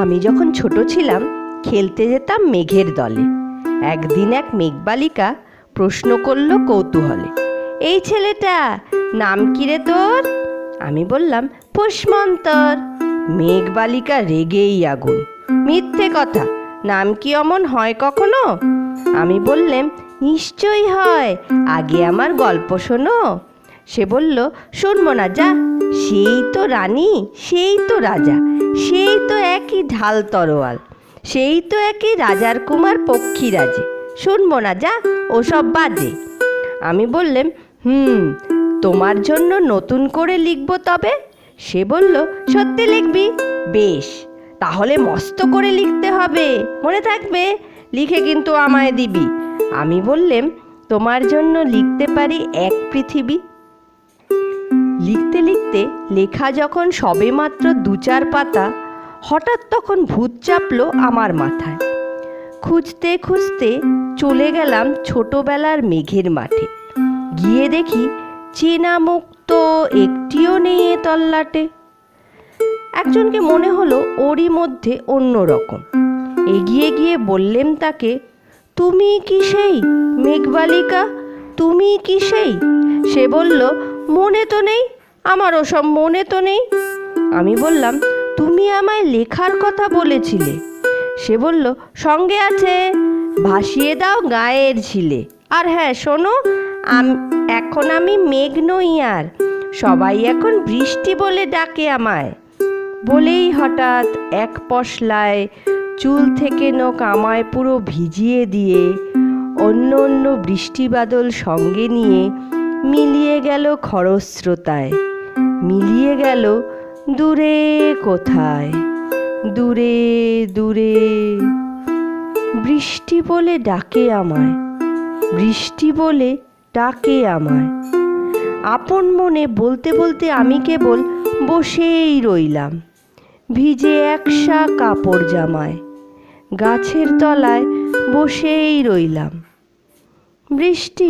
আমি যখন ছোট ছিলাম খেলতে যেতাম মেঘের দলে। একদিন এক মেঘবালিকা প্রশ্ন করল কৌতূহলে, এই ছেলেটা নাম কি রে তোর? আমি বললাম পুষ্মন্তর। মেঘবালিকা রেগেই আগুন, মিথ্যে কথা, নাম কি অমন হয় কখনো? আমি বললাম নিশ্চয়ই হয়, আগে আমার গল্প শোনো। সে বলল শুনবো না, যা, সেই তো রানী, সেই তো রাজা, সেই তো একই ঢাল তরোয়াল, সেই তো একই রাজার কুমার পক্ষীরাজে, শুনবো না, যা, ওসব বাজে। আমি বললাম তোমার জন্য নতুন করে লিখবো তবে। সে বলল সত্যি লিখবি? বেশ, তাহলে মস্ত করে লিখতে হবে, মনে থাকবে, লিখে কিন্তু আমায় দিবি। আমি বললাম তোমার জন্য লিখতে পারি এক পৃথিবী। লিখতে লিখতে লেখা যখন সবেমাত্র ২-৪ পাতা, হঠাৎ তখন ভূত চাপলো আমার মাথায়। খুঁজতে খুঁজতে চলে গেলাম ছোটবেলার মেঘের মাঠে। গিয়ে দেখি চেনা মুখ তো একটিও নেই এ তল্লাটে। একজনকে মনে হলো ওরই মধ্যে অন্য রকম। এগিয়ে গিয়ে বললেন তাকে, তুমি কি সেই মেঘবালিকা? তুমি কি সেই? সে বলল মনে তো নেই, আমার ওসব মনে তো নেই। আমি বললাম তুমি আমায় লেখার কথা বলেছিলে। সে বলল সঙ্গে আছে, ভাসিয়ে দাও গায়ের ঝিলে। আর হ্যাঁ শোনো, এখন আমি মেঘ নই আর, সবাই এখন বৃষ্টি বলে ডাকে আমায়। বলেই হঠাৎ এক পশলায় চুল থেকে নখ আমায় পুরো ভিজিয়ে দিয়ে অন্য অন্য বৃষ্টি বাদল সঙ্গে নিয়ে মিলিয়ে গেল খরস্রোতায়, মিলিয়ে গেল দূরে কোথায়, দূরে দূরে। বৃষ্টি বলে ডাকে আমায়, বৃষ্টি বলে ডাকে আমায়। আপন মনে বলতে বলতে আমি কেবল বসেই রইলাম, ভিজে একসা কাপড় জামায়, গাছের তলায় বসেই রইলাম। বৃষ্টি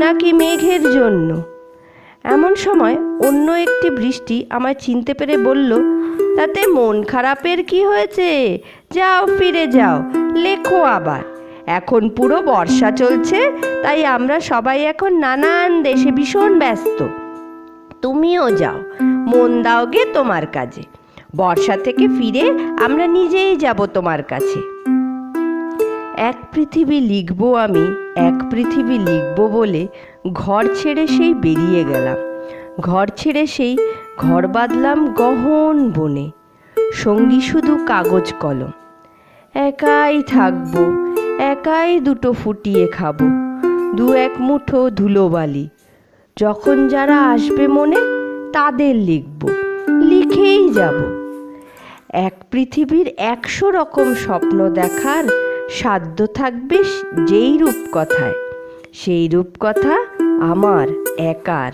নাকি মেঘের জন্য? এমন সময় অন্য একটি বৃষ্টি আমায় চিনতে পেরে বলল, তাতে মন খারাপের কি হয়েছে? যাও, ফিরে যাও, লেখো আবার। এখন পুরো বর্ষা চলছে, তাই আমরা সবাই এখন নানান দেশে ভীষণ ব্যস্ত। তুমিও যাও, মন দাও গে তোমার কাজে। বর্ষা থেকে ফিরে আমরা নিজেই যাব তোমার কাছে। এক পৃথিবী লিখবো আমি, এক পৃথিবী লিখবো বলে ঘর ছেড়ে সেই বেরিয়ে গেলাম। ঘর ছেড়ে সেই ঘর বাঁধলাম গহন বনে, সঙ্গী শুধু কাগজ কলম। একাই থাকবো, একাই দুটো ফুটিয়ে খাবো, ২-১ মুঠো ধুলোবালি। যখন যারা আসবে মনে তাদের লিখব, লিখেই যাব। এক পৃথিবীর ১০০ রকম স্বপ্ন দেখার সাধ্য থাকবে যেই রূপকথায়, সেই রূপকথা আমার একার।